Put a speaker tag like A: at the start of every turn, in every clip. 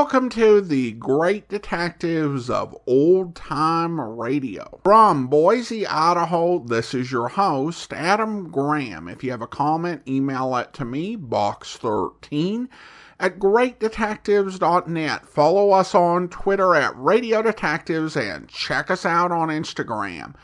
A: Welcome to the Great Detectives of Old Time Radio. From Boise, Idaho, this is your host, Adam Graham. If you have a comment, email it to me, box13 at greatdetectives.net. Follow us on Twitter at Radio Detectives and check us out on Instagram.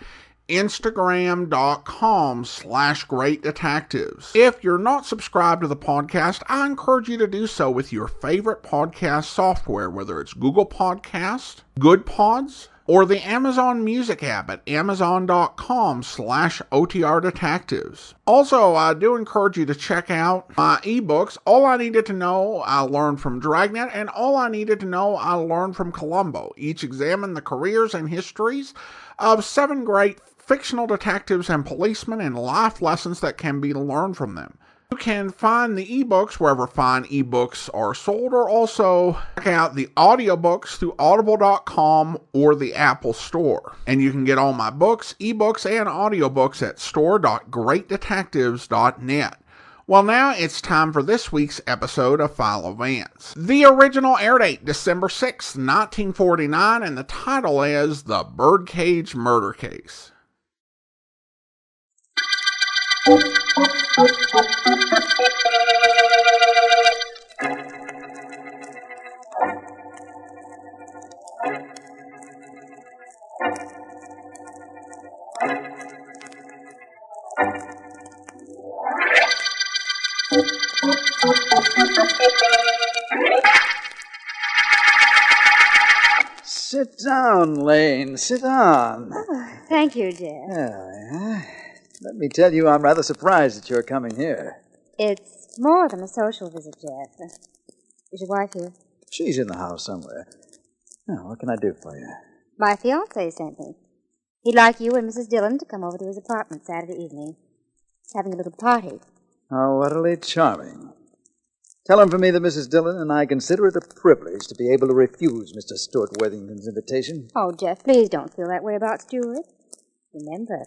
A: Instagram.com/greatdetectives. If you're not subscribed to the podcast, I encourage you to do so with your favorite podcast software, whether it's Google Podcasts, Good Pods, or the Amazon Music app at amazon.com/OTR Detectives. Also, I do encourage you to check out my ebooks, All I Needed to Know I Learned from Dragnet, and All I Needed to Know I Learned from Columbo. Each examine the careers and histories of 7 great fictional detectives and policemen and life lessons that can be learned from them. You can find the ebooks wherever fine ebooks are sold, or also check out the audiobooks through audible.com or the Apple Store. And you can get all my books, ebooks, and audiobooks at store.greatdetectives.net. Well, now it's time for this week's episode of Philo Vance. The original air date, December 6th, 1949, and the title is The Birdcage Murder Case.
B: Sit down, Lane. Sit down.
C: Oh, thank you, Jeff.
B: Let me tell you, I'm rather surprised that you're coming here.
C: It's more than a social visit, Jeff. Is your wife here?
B: She's in the house somewhere. Now, what can I do for you?
C: My fiancé sent me. He'd like you and Mrs. Dillon to come over to his apartment Saturday evening. He's having a little party.
B: How utterly charming. Tell him for me that Mrs. Dillon and I consider it a privilege to be able to refuse Mr. Stuart Worthington's invitation.
C: Oh, Jeff, please don't feel that way about Stuart. Remember,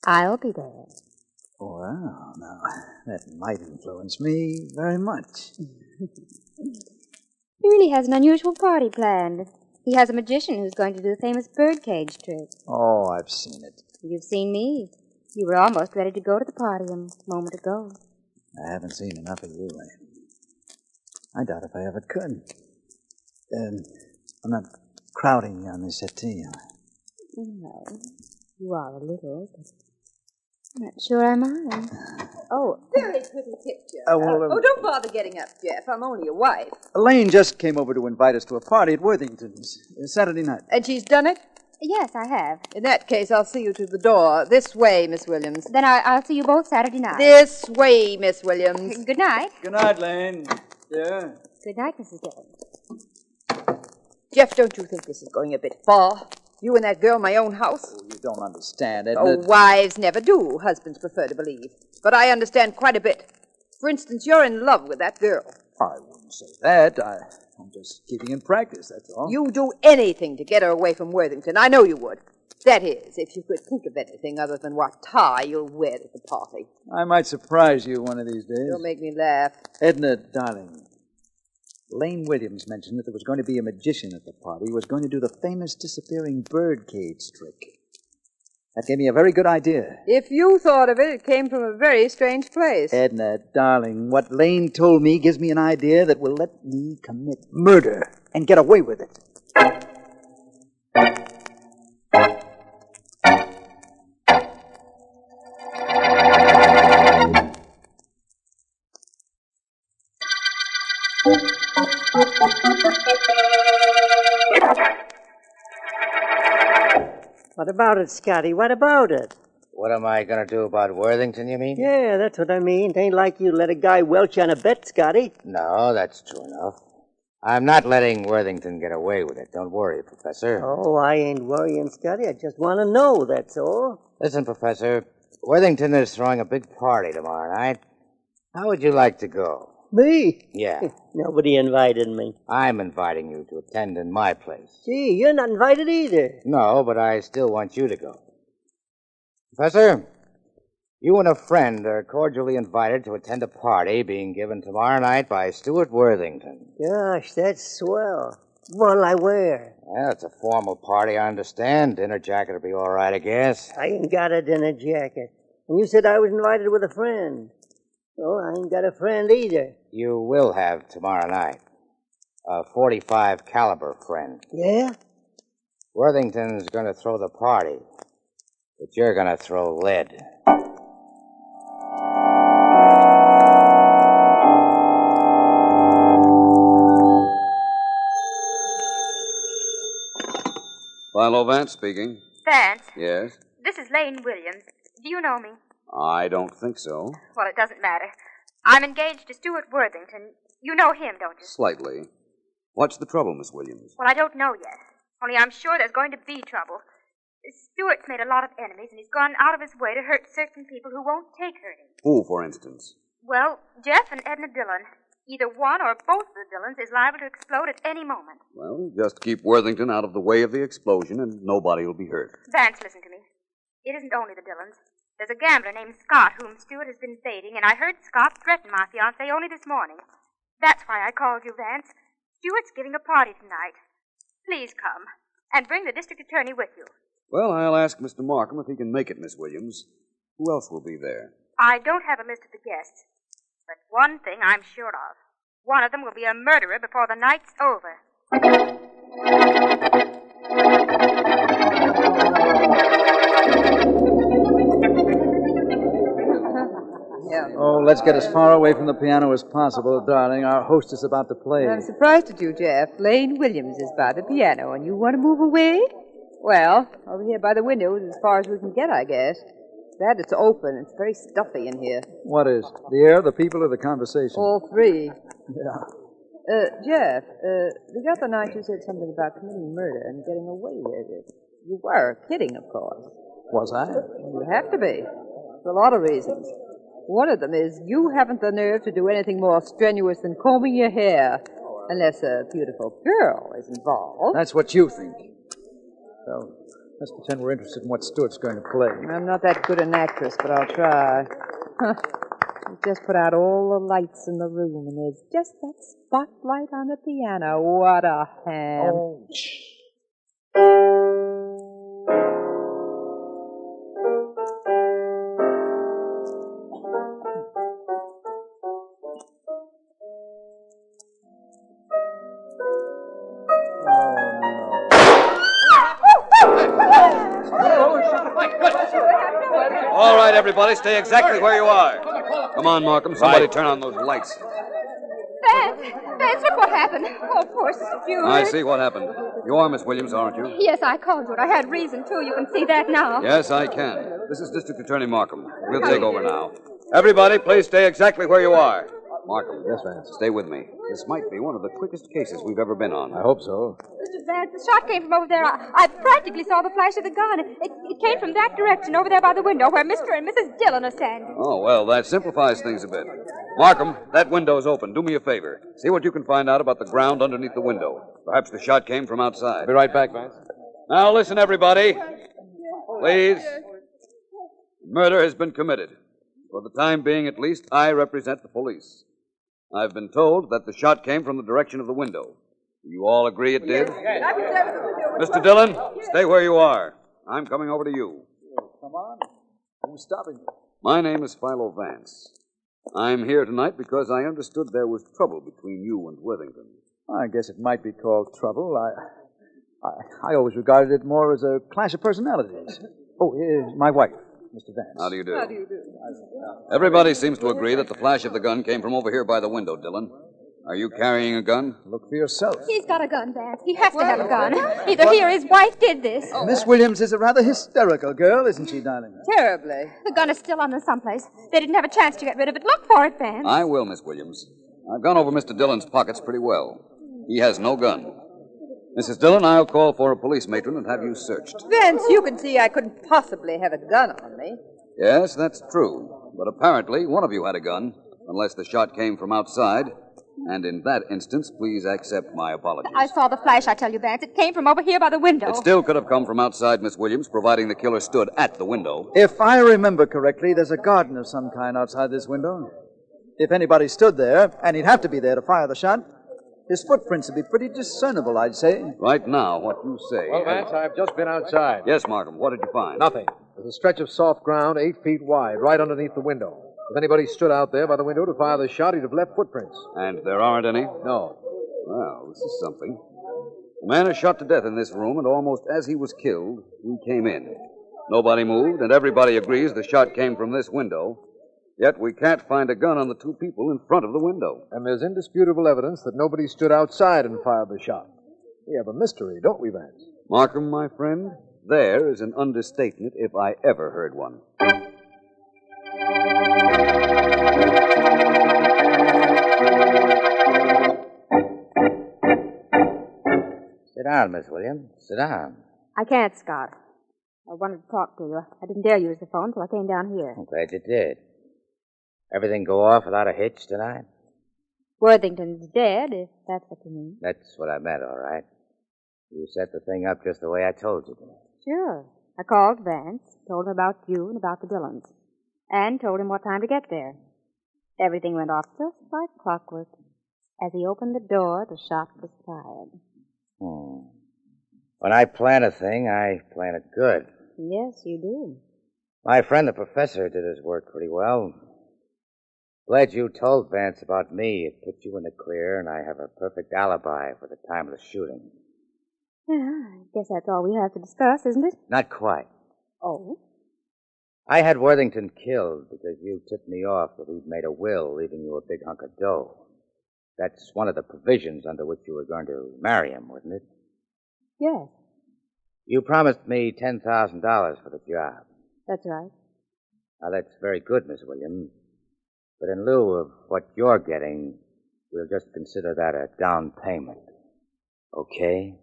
C: I'll be there.
B: Well, now, that might influence me very much.
C: He really has an unusual party planned. He has a magician who's going to do the famous Birdcage trick.
B: Oh, I've seen it.
C: You've seen me. You were almost ready to go to the party a moment ago.
B: I haven't seen enough of you, Lane. I doubt if I ever could. I'm not crowding you on this settee.
C: No, you are a little, but I'm not sure I mind.
D: Oh, very pretty picture. Don't bother getting up, Jeff. I'm only your wife.
B: Elaine just came over to invite us to a party at Worthington's Saturday night.
D: And she's done it?
C: Yes, I have.
D: In that case, I'll see you to the door. This way, Miss Williams.
C: Then I'll see you both Saturday night.
D: This way, Miss Williams.
C: Good night.
B: Good night, Lane. Yeah.
C: Good night, Mrs. Dillon.
D: Jeff, don't you think this is going a bit far? You and that girl in my own house?
B: Oh, you don't understand, Edna.
D: Oh, wives never do. Husbands prefer to believe. But I understand quite a bit. For instance, you're in love with that girl.
B: I wouldn't say that. I'm just keeping in practice, that's all.
D: You'd do anything to get her away from Worthington. I know you would. That is, if you could think of anything other than what tie you'll wear at the party.
B: I might surprise you one of these days.
D: You'll make me laugh.
B: Edna, darling, Lane Williams mentioned that there was going to be a magician at the party who was going to do the famous disappearing birdcage trick. That gave me a very good idea.
D: If you thought of it, it came from a very strange place.
B: Edna, darling, what Lane told me gives me an idea that will let me commit murder and get away with it.
E: What about it, Scotty? What about it?
F: What am I going to do about Worthington, you mean?
E: Yeah, that's what I mean. It ain't like you let a guy welch on a bet, Scotty.
F: No, that's true enough. I'm not letting Worthington get away with it. Don't worry, Professor.
E: Oh, I ain't worrying, Scotty. I just want to know, that's all.
F: Listen, Professor, Worthington is throwing a big party tomorrow night. How would you like to go?
E: Me?
F: Yeah.
E: Nobody invited me.
F: I'm inviting you to attend in my place.
E: Gee, you're not invited either.
F: No, but I still want you to go. Professor, You and a friend are cordially invited to attend a party being given tomorrow night by Stuart Worthington.
E: Gosh, that's swell. What'll I wear?
F: Well, it's a formal party, I understand. Dinner jacket will be all right, I guess.
E: I ain't got a dinner jacket. And you said I was invited with a friend. Oh, I ain't got a friend either.
F: You will have tomorrow night. A .45 caliber friend.
E: Yeah?
F: Worthington's going to throw the party, but you're going to throw lead.
G: Philo Vance speaking.
C: Vance,
G: Yes?
C: this is Lane Williams. Do you know me?
G: I don't think so.
C: Well, it doesn't matter. I'm engaged to Stuart Worthington. You know him, don't you?
G: Slightly. What's the trouble, Miss Williams?
C: Well, I don't know yet. Only I'm sure there's going to be trouble. Stuart's made a lot of enemies, and he's gone out of his way to hurt certain people who won't take hurting.
G: Who, for instance?
C: Well, Jeff and Edna Dillon. Either one or both of the Dillons is liable to explode at any moment.
G: Well, just keep Worthington out of the way of the explosion, and nobody will be hurt.
C: Vance, listen to me. It isn't only the Dillons. There's a gambler named Scott whom Stuart has been dating, and I heard Scott threaten my fiancé only this morning. That's why I called you, Vance. Stuart's giving a party tonight. Please come, and bring the district attorney with you.
G: Well, I'll ask Mr. Markham if he can make it, Miss Williams. Who else will be there?
C: I don't have a list of the guests, but one thing I'm sure of. One of them will be a murderer before the night's over.
B: Oh, let's get as far away from the piano as possible, darling. Our host is about to play.
D: I'm surprised at you, Jeff. Lane Williams is by the piano, and you want to move away? Well, over here by the window is as far as we can get, I guess. That it's open. It's very stuffy in here.
B: What is? The air, the people, or the conversation?
D: All three.
B: Yeah.
D: Jeff, the other night you said something about committing murder and getting away with it. You were kidding, of course.
B: Was I?
D: You have to be. For a lot of reasons. One of them is you haven't the nerve to do anything more strenuous than combing your hair, unless a beautiful girl is involved.
B: That's what you think. So, let's pretend we're interested in what Stuart's going to play.
D: I'm not that good an actress, but I'll try. You just put out all the lights in the room, and there's just that spotlight on the piano. What a ham.
B: Oh,
G: All right, everybody, stay exactly where you are. Come on, Markham. Somebody turn on those lights.
C: Vance, look what happened. Oh, poor Stuart.
G: I see what happened. You are Miss Williams, aren't you?
C: Yes, I called you. I had reason, too. You can see that now.
G: Yes, I can. This is District Attorney Markham. We'll take over now. Everybody, please stay exactly where you are. Markham.
B: Yes, Vance.
G: Stay with me. This might be one of the quickest cases we've ever been on.
B: I hope so.
C: Mr. Vance, the shot came from over there. I practically saw the flash of the gun. It came from that direction over there by the window where Mr. and Mrs. Dillon are standing.
G: Oh, well, that simplifies things a bit. Markham, that window's open. Do me a favor. See what you can find out about the ground underneath the window. Perhaps the shot came from outside.
B: I'll be right back, Vance.
G: Now, listen, everybody. Please. Murder has been committed. For the time being, at least, I represent the police. I've been told that the shot came from the direction of the window. Do you all agree it did? Mr. Dillon, stay where you are. I'm coming over to you.
B: Come on. Who's stopping you?
G: My name is Philo Vance. I'm here tonight because I understood there was trouble between you and Worthington.
B: I guess it might be called trouble. I always regarded it more as a clash of personalities. Oh, my wife, Mr. Vance.
G: How do you do? How do you do? Everybody seems to agree that the flash of the gun came from over here by the window, Dillon. Are you carrying a gun?
B: Look for yourself.
C: He's got a gun, Vance. He has to have a gun. Either he or his wife did this.
B: Miss Williams is a rather hysterical girl, isn't she, darling?
D: Terribly.
C: The gun is still on them someplace. They didn't have a chance to get rid of it. Look for it, Vance.
G: I will, Miss Williams. I've gone over Mr. Dillon's pockets pretty well. He has no gun. Mrs. Dillon, I'll call for a police matron and have you searched.
D: Vance, you can see I couldn't possibly have a gun on me.
G: Yes, that's true. But apparently one of you had a gun, unless the shot came from outside. And in that instance, please accept my apologies.
C: I saw the flash, I tell you, Vance. It came from over here by the window.
G: It still could have come from outside, Miss Williams, providing the killer stood at the window.
B: If I remember correctly, there's a garden of some kind outside this window. If anybody stood there, and he'd have to be there to fire the shot, his footprints would be pretty discernible, I'd say.
G: Right now, what you say...
H: Well, Vance, I've just been outside.
G: Yes, Markham. What did you find?
H: Nothing. There's a stretch of soft ground 8 feet wide, right underneath the window. If anybody stood out there by the window to fire the shot, he'd have left footprints.
G: And there aren't any?
H: No.
G: Well, this is something. The man is shot to death in this room, and almost as he was killed, he came in. Nobody moved, and everybody agrees the shot came from this window. Yet we can't find a gun on the two people in front of the window.
H: And there's indisputable evidence that nobody stood outside and fired the shot. We have a mystery, don't we, Vance?
G: Markham, my friend, there is an understatement if I ever heard one.
F: Sit down, Miss Williams. Sit down.
C: I can't, Scott. I wanted to talk to you. I didn't dare use the phone, so I came down here.
F: I'm glad you did. Everything go off without a hitch tonight?
C: Worthington's dead, if that's what you mean.
F: That's what I meant, all right. You set the thing up just the way I told you to.
C: Sure. I called Vance, told him about you and about the Dillons, and told him what time to get there. Everything went off just like clockwork. As he opened the door, the shot was fired.
F: When I plan a thing, I plan it good.
C: Yes, you do.
F: My friend, the professor, did his work pretty well. Glad you told Vance about me. It put you in the clear, and I have a perfect alibi for the time of the shooting.
C: Yeah, I guess that's all we have to discuss, isn't it?
F: Not quite.
C: Oh?
F: I had Worthington killed because you tipped me off that he'd made a will leaving you a big hunk of dough. That's one of the provisions under which you were going to marry him, wasn't it?
C: Yes.
F: You promised me $10,000 for the job.
C: That's right.
F: Now, that's very good, Miss Williams. But in lieu of what you're getting, we'll just consider that a down payment. Okay?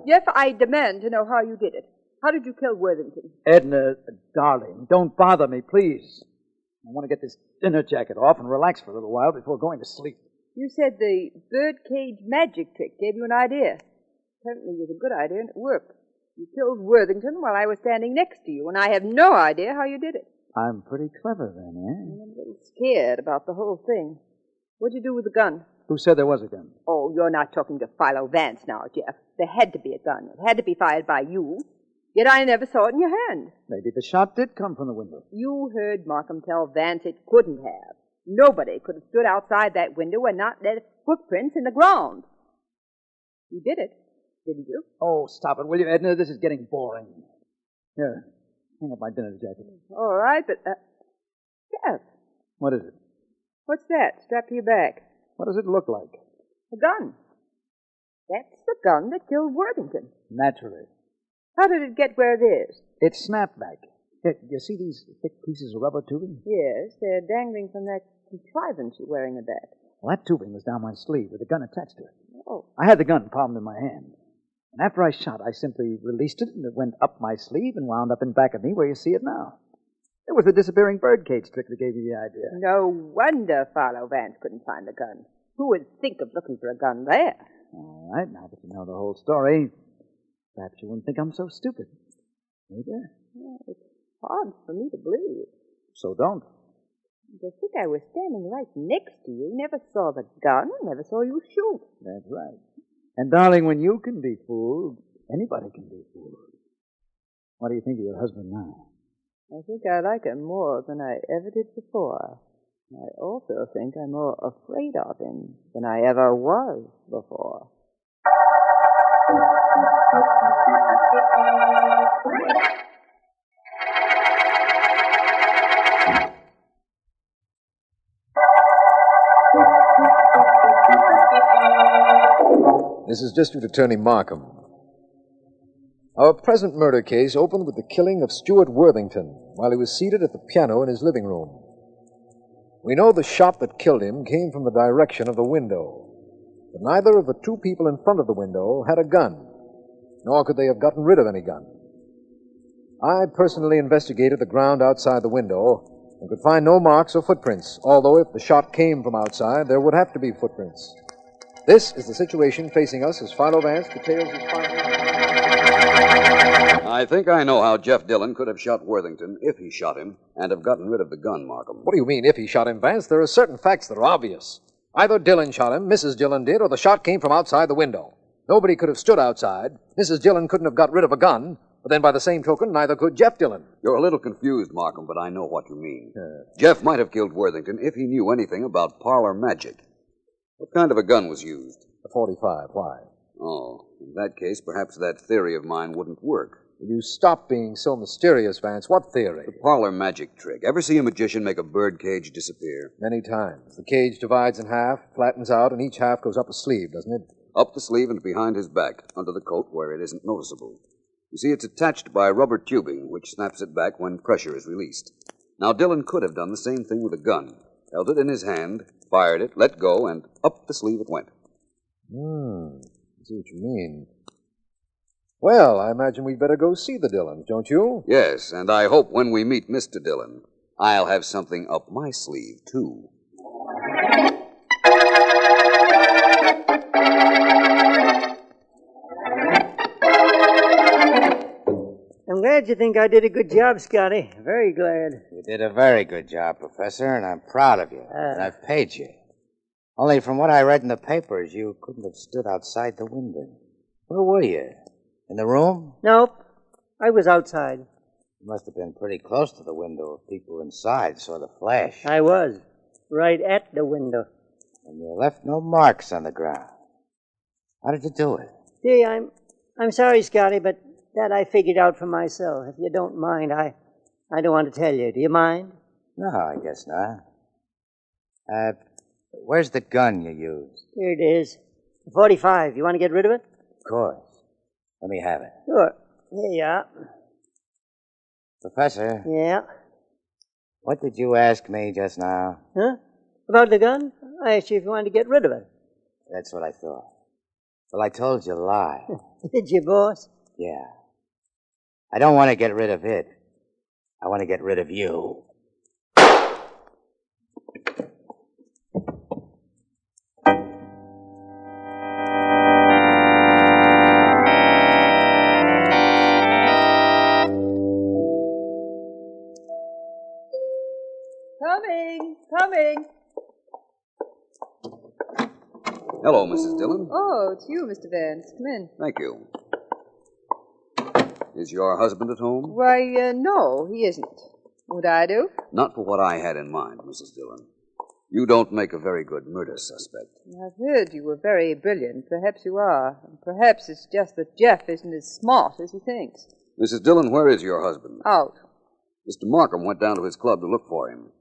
D: Jeff, I demand to know how you did it. How did you kill Worthington?
B: Edna, darling, don't bother me, please. I want to get this dinner jacket off and relax for a little while before going to sleep.
D: You said the birdcage magic trick gave you an idea. Apparently it was a good idea and it worked. You killed Worthington while I was standing next to you, and I have no idea how you did it.
B: I'm pretty clever then,
D: I'm a little scared about the whole thing. What'd you do with the gun?
B: Who said there was a gun?
D: Oh, you're not talking to Philo Vance now, Jeff. There had to be a gun. It had to be fired by you. Yet I never saw it in your hand.
B: Maybe the shot did come from the window.
D: You heard Markham tell Vance it couldn't have. Nobody could have stood outside that window and not left footprints in the ground. You did it, didn't you?
B: Oh, stop it, will you, Edna? This is getting boring. Here, hang up my dinner jacket.
D: All right, but, Jeff.
B: What is it?
D: What's that strapped to your back?
B: What does it look like?
D: A gun. That's the gun that killed Worthington.
B: Naturally.
D: How did it get where it is?
B: It's snapped back. Here, you see these thick pieces of rubber tubing?
D: Yes, they're dangling from that contrivance you're wearing in the back.
B: Well, that tubing was down my sleeve with a gun attached to it.
D: Oh.
B: I had the gun palmed in my hand. And after I shot, I simply released it, and it went up my sleeve and wound up in back of me where you see it now. It was the disappearing birdcage trick that gave you the idea.
D: No wonder Philo Vance couldn't find the gun. Who would think of looking for a gun there?
B: All right, now that you know the whole story, perhaps you wouldn't think I'm so stupid. Maybe.
D: Well, it's hard for me to believe.
B: So don't.
D: To think I was standing right next to you, never saw the gun, never saw you shoot.
B: That's right. And, darling, when you can be fooled, anybody can be fooled. What do you think of your husband now?
D: I think I like him more than I ever did before. I also think I'm more afraid of him than I ever was before.
H: This is District Attorney Markham. Our present murder case opened with the killing of Stuart Worthington while he was seated at the piano in his living room. We know the shot that killed him came from the direction of the window, but neither of the two people in front of the window had a gun, nor could they have gotten rid of any gun. I personally investigated the ground outside the window and could find no marks or footprints, although if the shot came from outside, there would have to be footprints. This is the situation facing us as Philo Vance details his findings.
G: I think I know how Jeff Dillon could have shot Worthington, if he shot him, and have gotten rid of the gun, Markham.
H: What do you mean, if he shot him, Vance? There are certain facts that are obvious. Either Dillon shot him, Mrs. Dillon did, or the shot came from outside the window. Nobody could have stood outside. Mrs. Dillon couldn't have got rid of a gun. But then by the same token, neither could Jeff Dillon.
G: You're a little confused, Markham, but I know what you mean. Jeff might have killed Worthington if he knew anything about parlor magic. What kind of a gun was used?
H: A .45. Why?
G: Oh, in that case, perhaps that theory of mine wouldn't work.
H: Will you stop being so mysterious, Vance? What theory?
G: The parlor magic trick. Ever see a magician make a birdcage disappear?
H: Many times. The cage divides in half, flattens out, and each half goes up a sleeve, doesn't it?
G: Up the sleeve and behind his back, under the coat where it isn't noticeable. You see, it's attached by rubber tubing, which snaps it back when pressure is released. Now, Dillon could have done the same thing with a gun. Held it in his hand, fired it, let go, and up the sleeve it went.
H: I see what you mean. Well, I imagine we'd better go see the Dillons, don't you?
G: Yes, and I hope when we meet Mr. Dillon, I'll have something up my sleeve, too.
E: I'm glad you think I did a good job, Scotty. Very glad.
F: You did a very good job, Professor, and I'm proud of you. And I've paid you. Only from what I read in the papers, you couldn't have stood outside the window. Where were you? In the room?
E: Nope. I was outside.
F: You must have been pretty close to the window if people inside saw the flash.
E: I was. Right at the window.
F: And you left no marks on the ground. How did you do it?
E: Gee, I'm sorry, Scotty, but that I figured out for myself. If you don't mind, I don't want to tell you. Do you mind?
F: No, I guess not. Where's the gun you used?
E: Here it is. 45. You want to get rid of it?
F: Of course. Let me have it.
E: Sure. Here you are.
F: Professor.
E: Yeah?
F: What did you ask me just now?
E: Huh? About the gun? I asked you if you wanted to get rid of it.
F: That's what I thought. Well, I told you a lie.
E: Did you, boss?
F: Yeah. I don't want to get rid of it. I want to get rid of you.
D: Coming.
G: Hello, Mrs. Dillon.
D: Oh, it's you, Mr. Vance. Come in.
G: Thank you. Is your husband at home?
D: Why, no, he isn't. What'd I do?
G: Not for what I had in mind, Mrs. Dillon. You don't make a very good murder suspect.
D: I've heard you were very brilliant. Perhaps you are. And perhaps it's just that Jeff isn't as smart as he thinks.
G: Mrs. Dillon, where is your husband?
D: Out.
G: Mr. Markham went down to his club to look for him.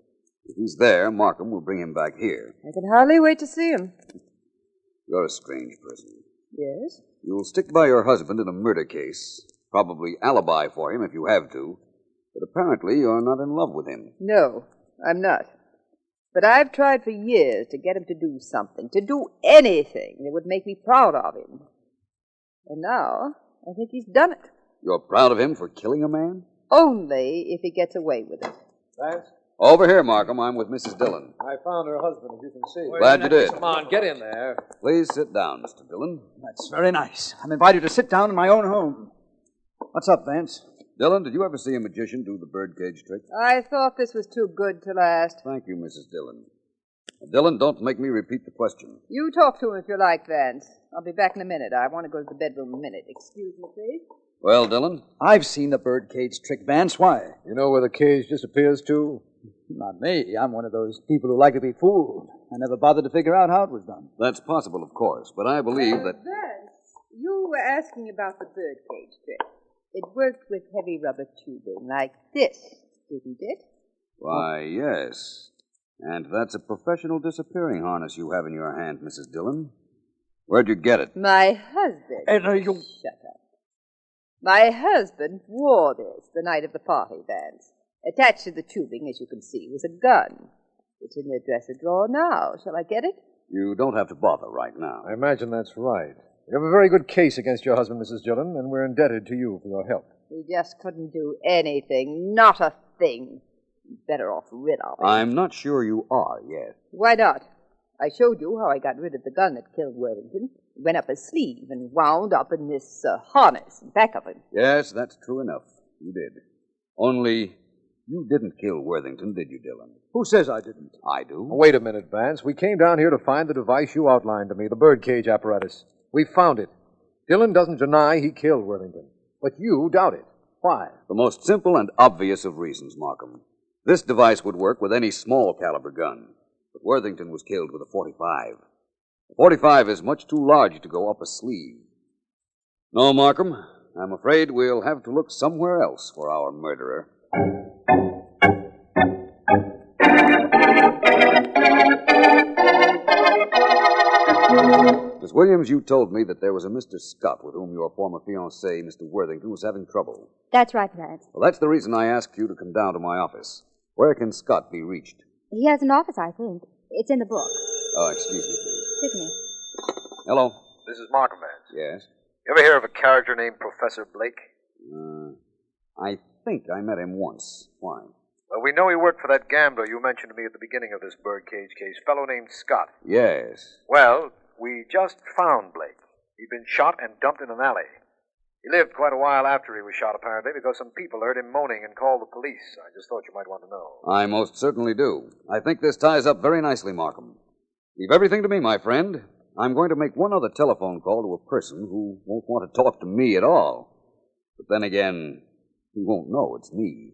G: If he's there, Markham will bring him back here.
D: I can hardly wait to see him.
G: You're a strange person.
D: Yes?
G: You'll stick by your husband in a murder case, probably alibi for him if you have to, but apparently you're not in love with him.
D: No, I'm not. But I've tried for years to get him to do something, to do anything that would make me proud of him. And now, I think he's done it.
G: You're proud of him for killing a man?
D: Only if he gets away with it.
H: Vance?
G: Over here, Markham. I'm with Mrs. Dillon.
H: I found her husband, as you can see.
G: Glad you did.
H: Come on, get in there.
G: Please sit down, Mr. Dillon.
B: That's very nice. I'm invited to sit down in my own home. What's up, Vance?
G: Dillon, did you ever see a magician do the birdcage trick?
D: I thought this was too good to last.
G: Thank you, Mrs. Dillon. Dillon, don't make me repeat the question.
D: You talk to him if you like, Vance. I'll be back in a minute. I want to go to the bedroom a minute. Excuse me, please.
G: Well, Dillon?
B: I've seen the birdcage trick, Vance. Why?
H: You know where the cage disappears to?
B: Not me. I'm one of those people who like to be fooled. I never bothered to figure out how it was done.
G: That's possible, of course, but I believe that...
D: Vance, you were asking about the birdcage trick. It worked with heavy rubber tubing like this, didn't it?
G: Why, yes. And that's a professional disappearing harness you have in your hand, Mrs. Dillon. Where'd you get it?
D: My husband.
B: You...
D: Shut up. My husband wore this the night of the party, Vance. Attached to the tubing, as you can see, was a gun. It's in the dresser drawer now. Shall I get it?
G: You don't have to bother right now.
H: I imagine that's right. You have a very good case against your husband, Mrs. Dillon, and we're indebted to you for your help.
D: We just couldn't do anything. Not a thing. Better off rid of him.
G: I'm not sure you are yet.
D: Why not? I showed you how I got rid of the gun that killed Worthington. It went up his sleeve and wound up in this harness in back of him.
G: Yes, that's true enough. You did. Only, you didn't kill Worthington, did you, Dillon?
H: Who says I didn't?
G: I do.
H: Wait a minute, Vance. We came down here to find the device you outlined to me, the birdcage apparatus. We found it. Dillon doesn't deny he killed Worthington, but you doubt it. Why?
G: The most simple and obvious of reasons, Markham. This device would work with any small caliber gun, but Worthington was killed with a .45. A .45 is much too large to go up a sleeve. No, Markham, I'm afraid we'll have to look somewhere else for our murderer. Miss Williams, you told me that there was a Mr. Scott with whom your former fiancé, Mr. Worthington, was having trouble.
C: That's right, Vance.
G: Well, that's the reason I asked you to come down to my office. Where can Scott be reached?
C: He has an office, I think. It's in the book.
G: Oh, excuse me, please.
C: Certainly.
G: Hello?
H: This is Markham, Vance.
G: Yes?
H: You ever hear of a character named Professor Blake?
G: I think I met him once. Why?
H: Well, we know he worked for that gambler you mentioned to me at the beginning of this birdcage case, fellow named Scott.
G: Yes.
H: Well, we just found Blake. He'd been shot and dumped in an alley. He lived quite a while after he was shot, apparently, because some people heard him moaning and called the police. I just thought you might want to know.
G: I most certainly do. I think this ties up very nicely, Markham. Leave everything to me, my friend. I'm going to make one other telephone call to a person who won't want to talk to me at all. But then again, he won't know it's me.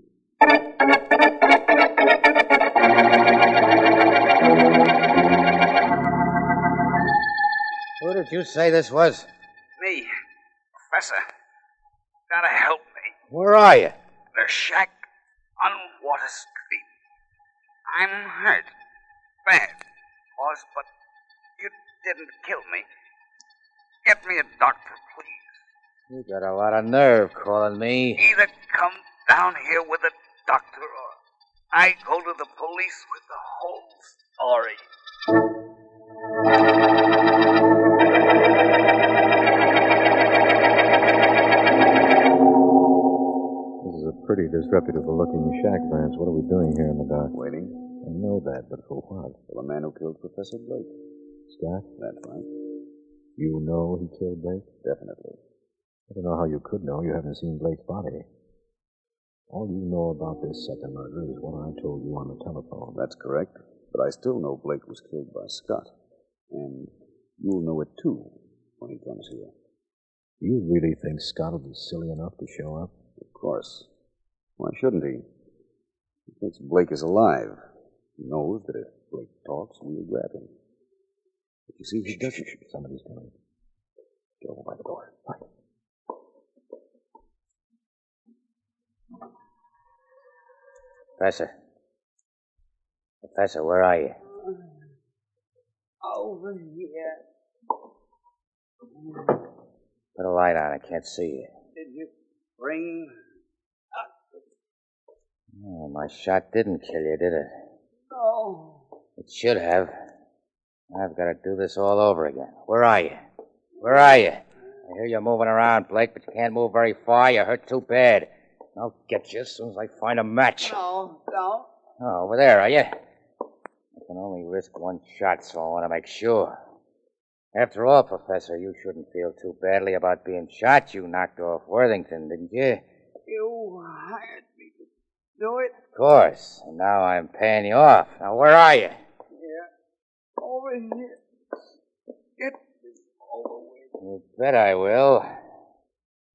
F: Who did you say this was?
I: Me, Professor. Gotta help me.
F: Where are you?
I: The shack on Water Street. I'm hurt. Bad, boss, but you didn't kill me. Get me a doctor, please.
F: You got a lot of nerve calling me.
I: Either come down here with a doctor or I go to the police with the whole story.
H: This is a pretty disreputable-looking shack, Vance. What are we doing here in the dark?
G: Waiting
H: I know that, but for what?
G: for the man who killed Professor Blake.
H: Scott,
G: That's right.
H: you know he killed Blake?
G: Definitely.
H: I don't know how you could know. You haven't seen Blake's body. All you know about this second murder is what I told you on the telephone.
G: That's correct. But I still know Blake was killed by Scott. And you'll know it, too, when he comes here.
H: Do you really think Scott will be silly enough to show up?
G: Of course. Why shouldn't he? He thinks Blake is alive. He knows that if Blake talks, we'll grab him. But you see, he doesn't.
H: Somebody's coming. Get over by the door. Right.
F: Professor. Professor, where are you?
I: Over here.
F: Put a light on. I can't see you.
I: Did you bring...
F: Oh, my shot didn't kill you, did it?
I: No.
F: It should have. I've got to do this all over again. Where are you? Where are you? I hear you moving around, Blake, but you can't move very far. You're hurt too bad. I'll get you as soon as I find a match.
I: No, don't.
F: Oh, over there, are you? I can only risk one shot, so I want to make sure. After all, Professor, you shouldn't feel too badly about being shot. You knocked off Worthington, didn't you?
I: You hired me to do it?
F: Of course. And now I'm paying you off. Now, where are you?
I: Yeah. Over here. Get this over with.
F: You bet I will.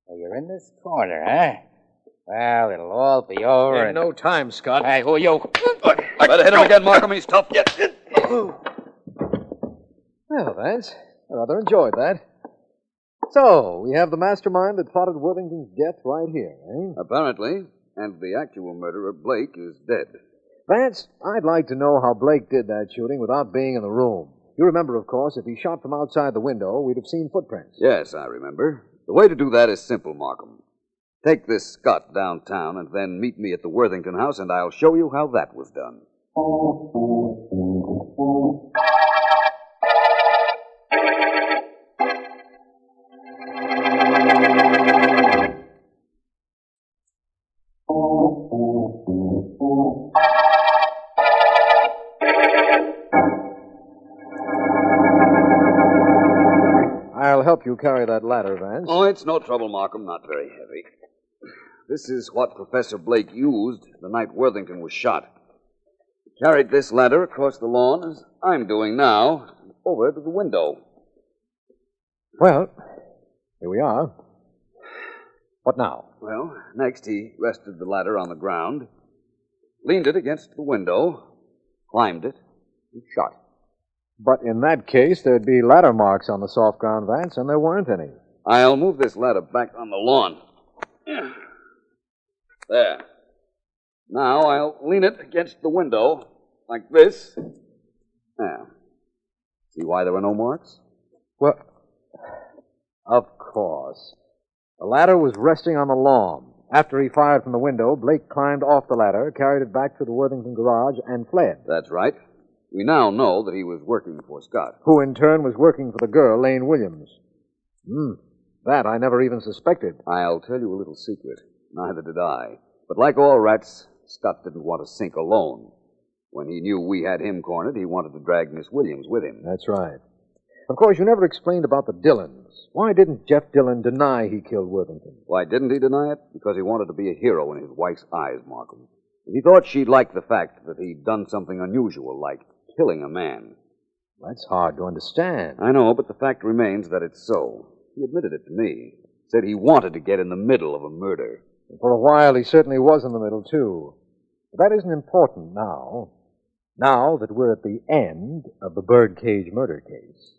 F: So you're in this corner, huh? Well, it'll all be over
H: In no time, Scott.
F: Hey, who are you?
G: Better hit him again, Markham. He's tough.
H: Well, Vance, I rather enjoyed that. So, we have the mastermind that plotted Worthington's death right here, eh?
G: Apparently. And the actual murderer, Blake, is dead.
H: Vance, I'd like to know how Blake did that shooting without being in the room. You remember, of course, if he shot from outside the window, we'd have seen footprints.
G: Yes, I remember. The way to do that is simple, Markham. Take this Scott downtown and then meet me at the Worthington house, and I'll show you how that was done.
H: help you carry that ladder, Vance.
G: Oh, it's no trouble, Markham. Not very heavy. This is what Professor Blake used the night Worthington was shot. He carried this ladder across the lawn, as I'm doing now, over to the window.
H: Well, here we are. What now?
G: Well, next he rested the ladder on the ground, leaned it against the window, climbed it, and shot.
H: But in that case, there'd be ladder marks on the soft ground, Vance, and there weren't any.
G: I'll move this ladder back on the lawn. There. Now I'll lean it against the window, like this. Now, see why there were no marks?
H: Well, of course. The ladder was resting on the lawn. After he fired from the window, Blake climbed off the ladder, carried it back to the Worthington garage, and fled.
G: That's right. We now know that he was working for Scott.
H: Who, in turn, was working for the girl, Lane Williams. That I never even suspected.
G: I'll tell you a little secret. Neither did I. But like all rats, Scott didn't want to sink alone. When he knew we had him cornered, he wanted to drag Miss Williams with him.
H: That's right. Of course, you never explained about the Dillons. Why didn't Jeff Dillon deny he killed Worthington?
G: Why didn't he deny it? Because he wanted to be a hero in his wife's eyes, Markham. And he thought she'd like the fact that he'd done something unusual, like killing a man.
H: That's hard to understand.
G: I know, but the fact remains that it's so. He admitted it to me. Said he wanted to get in the middle of a murder.
H: For a while, he certainly was in the middle, too. But that isn't important now. Now that we're at the end of the Birdcage murder case.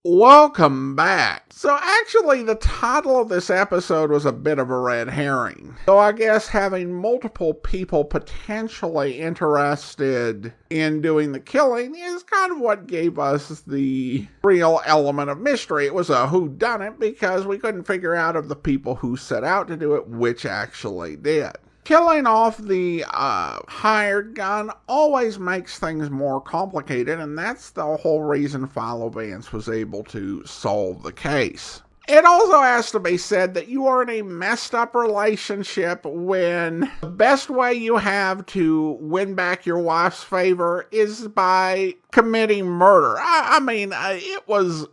A: Welcome back. So actually the title of this episode was a bit of a red herring. So I guess having multiple people potentially interested in doing the killing is kind of what gave us the real element of mystery. It was a whodunit because we couldn't figure out of the people who set out to do it which actually did. Killing off the hired gun always makes things more complicated, and that's the whole reason Philo Vance was able to solve the case. It also has to be said that you are in a messed up relationship when the best way you have to win back your wife's favor is by committing murder. I mean, it was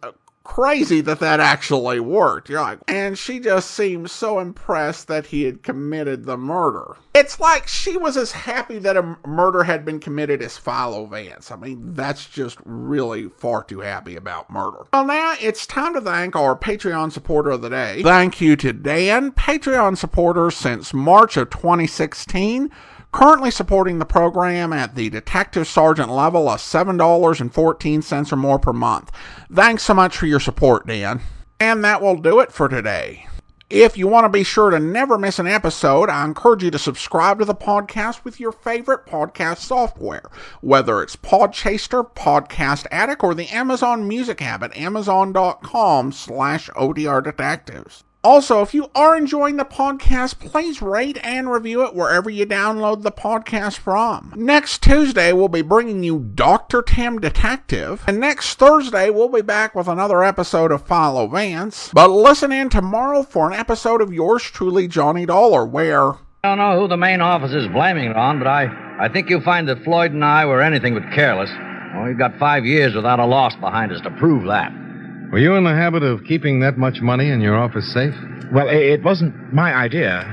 A: crazy that actually worked. You're like, and she just seemed so impressed that he had committed the murder. It's like she was as happy that a murder had been committed as Philo Vance. I mean, that's just really far too happy about murder. Well, now it's time to thank our Patreon supporter of the day. Thank you to Dan, Patreon supporter since March of 2016. Currently supporting the program at the Detective Sergeant level of $7.14 or more per month. Thanks so much for your support, Dan. And that will do it for today. If you want to be sure to never miss an episode, I encourage you to subscribe to the podcast with your favorite podcast software, whether it's Podchaser, Podcast Addict, or the Amazon Music app at amazon.com/ODR Detectives. Also, if you are enjoying the podcast, please rate and review it wherever you download the podcast from. Next Tuesday, we'll be bringing you Dr. Tim Detective. And next Thursday, we'll be back with another episode of Philo Vance. But listen in tomorrow for an episode of yours truly, Johnny Dollar, where...
J: I don't know who the main office is blaming it on, but I I think you'll find that Floyd and I were anything but careless. Well, we've got 5 years without a loss behind us to prove that.
K: Were you in the habit of keeping that much money in your office safe?
L: Well, it wasn't my idea,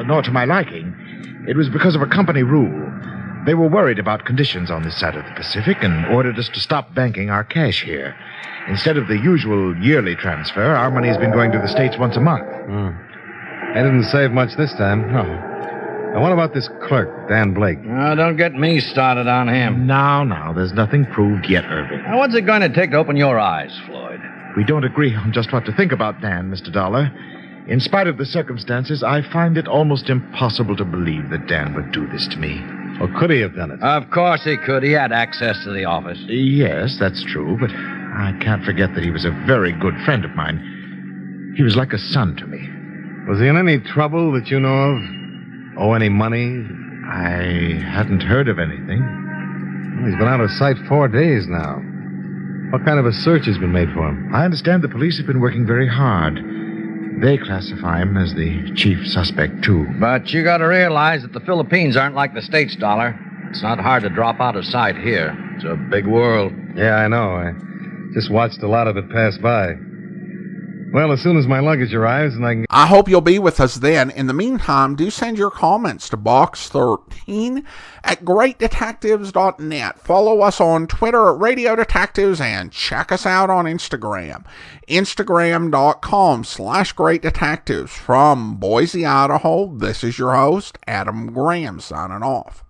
L: nor to my liking. It was because of a company rule. They were worried about conditions on this side of the Pacific and ordered us to stop banking our cash here. Instead of the usual yearly transfer, our money has been going to the States once a month.
K: I didn't save much this time. No. Now, what about this clerk, Dan Blake?
J: Oh, don't get me started on him.
L: Now, there's nothing proved yet, Irving.
J: Now, what's it going to take to open your eyes, Floyd?
L: We don't agree on just what to think about Dan, Mr. Dollar. In spite of the circumstances, I find it almost impossible to believe that Dan would do this to me.
K: Or could he have done it?
J: Of course he could. He had access to the office.
L: Yes, that's true, but I can't forget that he was a very good friend of mine. He was like a son to me.
K: Was he in any trouble that you know of? Owe any money?
L: I hadn't heard of anything.
K: Well, he's been out of sight 4 days now. What kind of a search has been made for him?
L: I understand the police have been working very hard. They classify him as the chief suspect, too.
J: But you got to realize that the Philippines aren't like the States, Dollar. It's not hard to drop out of sight here. It's a big world.
K: Yeah, I know. I just watched a lot of it pass by. Well, as soon as my luggage arrives and I can...
A: I hope you'll be with us then. In the meantime, do send your comments to box13 at greatdetectives.net. Follow us on Twitter at Radio Detectives and check us out on Instagram. Instagram.com/greatdetectives. From Boise, Idaho, this is your host, Adam Graham, signing off.